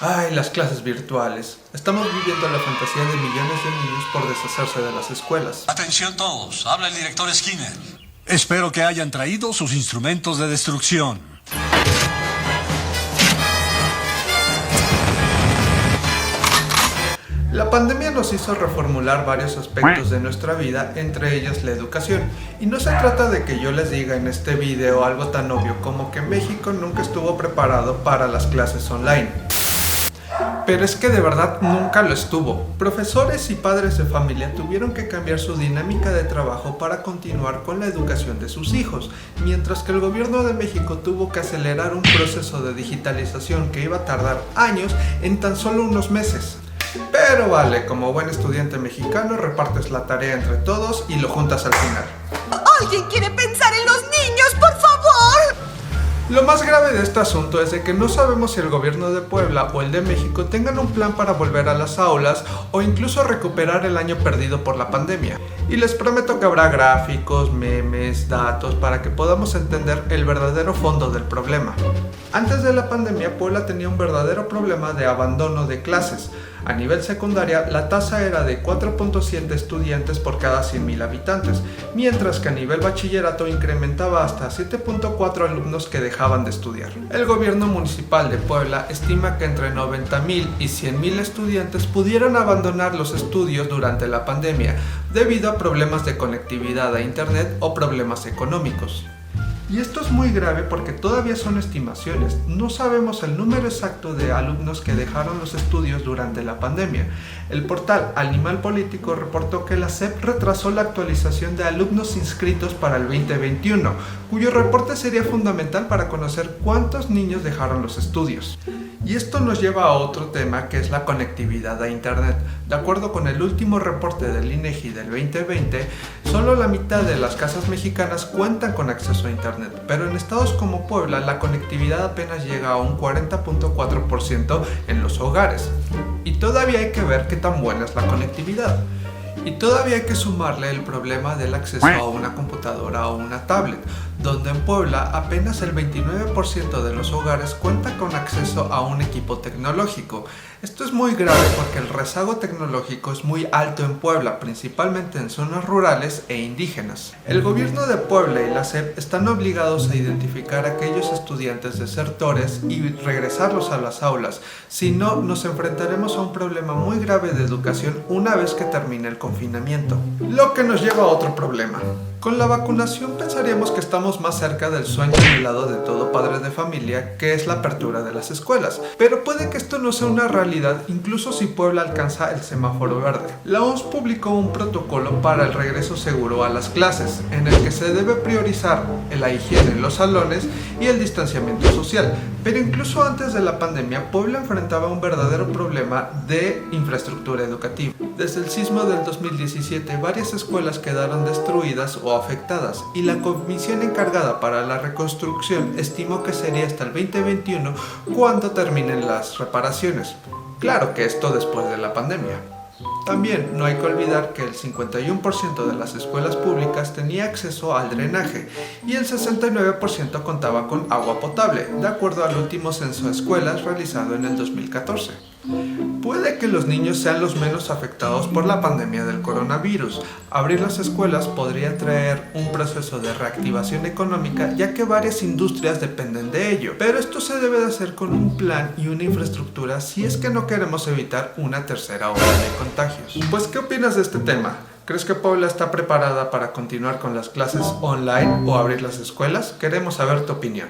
Ay, las clases virtuales. Estamos viviendo la fantasía de millones de niños por deshacerse de las escuelas. Atención todos, habla el director Skinner. Espero que hayan traído sus instrumentos de destrucción. La pandemia nos hizo reformular varios aspectos de nuestra vida, entre ellas la educación. Y no se trata de que yo les diga en este video algo tan obvio como que México nunca estuvo preparado para las clases online. Pero es que de verdad nunca lo estuvo. Profesores y padres de familia tuvieron que cambiar su dinámica de trabajo para continuar con la educación de sus hijos, mientras que el gobierno de México tuvo que acelerar un proceso de digitalización que iba a tardar años en tan solo unos meses. Pero vale, como buen estudiante mexicano repartes la tarea entre todos y lo juntas al final. ¿Alguien quiere pensar en los niños, por favor? Lo más grave de este asunto es de que no sabemos si el gobierno de Puebla o el de México tengan un plan para volver a las aulas o incluso recuperar el año perdido por la pandemia. Y les prometo que habrá gráficos, memes, datos para que podamos entender el verdadero fondo del problema. Antes de la pandemia, Puebla tenía un verdadero problema de abandono de clases. A nivel secundaria, la tasa era de 4.7 estudiantes por cada 100.000 habitantes, mientras que a nivel bachillerato incrementaba hasta 7.4 alumnos que dejaban de estudiar. El gobierno municipal de Puebla estima que entre 90.000 y 100.000 estudiantes pudieron abandonar los estudios durante la pandemia, debido a problemas de conectividad a internet o problemas económicos. Y esto es muy grave porque todavía son estimaciones, no sabemos el número exacto de alumnos que dejaron los estudios durante la pandemia. El portal Animal Político reportó que la SEP retrasó la actualización de alumnos inscritos para el 2021, cuyo reporte sería fundamental para conocer cuántos niños dejaron los estudios. Y esto nos lleva a otro tema que es la conectividad a internet. De acuerdo con el último reporte del INEGI del 2020, solo la mitad de las casas mexicanas cuentan con acceso a internet. Pero en estados como Puebla la conectividad apenas llega a un 40.4% en los hogares. Y todavía hay que ver qué tan buena es la conectividad. Y todavía hay que sumarle el problema del acceso a una computadora o una tablet, donde en Puebla apenas el 29% de los hogares cuenta con acceso a un equipo tecnológico. Esto es muy grave porque el rezago tecnológico es muy alto en Puebla, principalmente en zonas rurales e indígenas. El gobierno de Puebla y la SEP están obligados a identificar a aquellos estudiantes desertores y regresarlos a las aulas, si no nos enfrentaremos a un problema muy grave de educación una vez que termine el confinamiento. Lo que nos lleva a otro problema. Con la vacunación pensaríamos que estamos más cerca del sueño anhelado de todo padre de familia, que es la apertura de las escuelas. Pero puede que esto no sea una realidad, incluso si Puebla alcanza el semáforo verde. La OMS publicó un protocolo para el regreso seguro a las clases, en el que se debe priorizar la higiene en los salones y el distanciamiento social. Pero incluso antes de la pandemia, Puebla enfrentaba un verdadero problema de infraestructura educativa. Desde el sismo del 2017, varias escuelas quedaron destruidas o afectadas, y la comisión encargada para la reconstrucción estimó que sería hasta el 2021 cuando terminen las reparaciones. Claro que esto después de la pandemia. También no hay que olvidar que el 51% de las escuelas públicas tenía acceso al drenaje y el 69% contaba con agua potable, de acuerdo al último censo de escuelas realizado en el 2014. Puede que los niños sean los menos afectados por la pandemia del coronavirus. Abrir las escuelas podría traer un proceso de reactivación económica, ya que varias industrias dependen de ello. Pero esto se debe de hacer con un plan y una infraestructura si es que no queremos evitar una tercera ola de contagios. Pues, ¿qué opinas de este tema? ¿Crees que Puebla está preparada para continuar con las clases online o abrir las escuelas? Queremos saber tu opinión.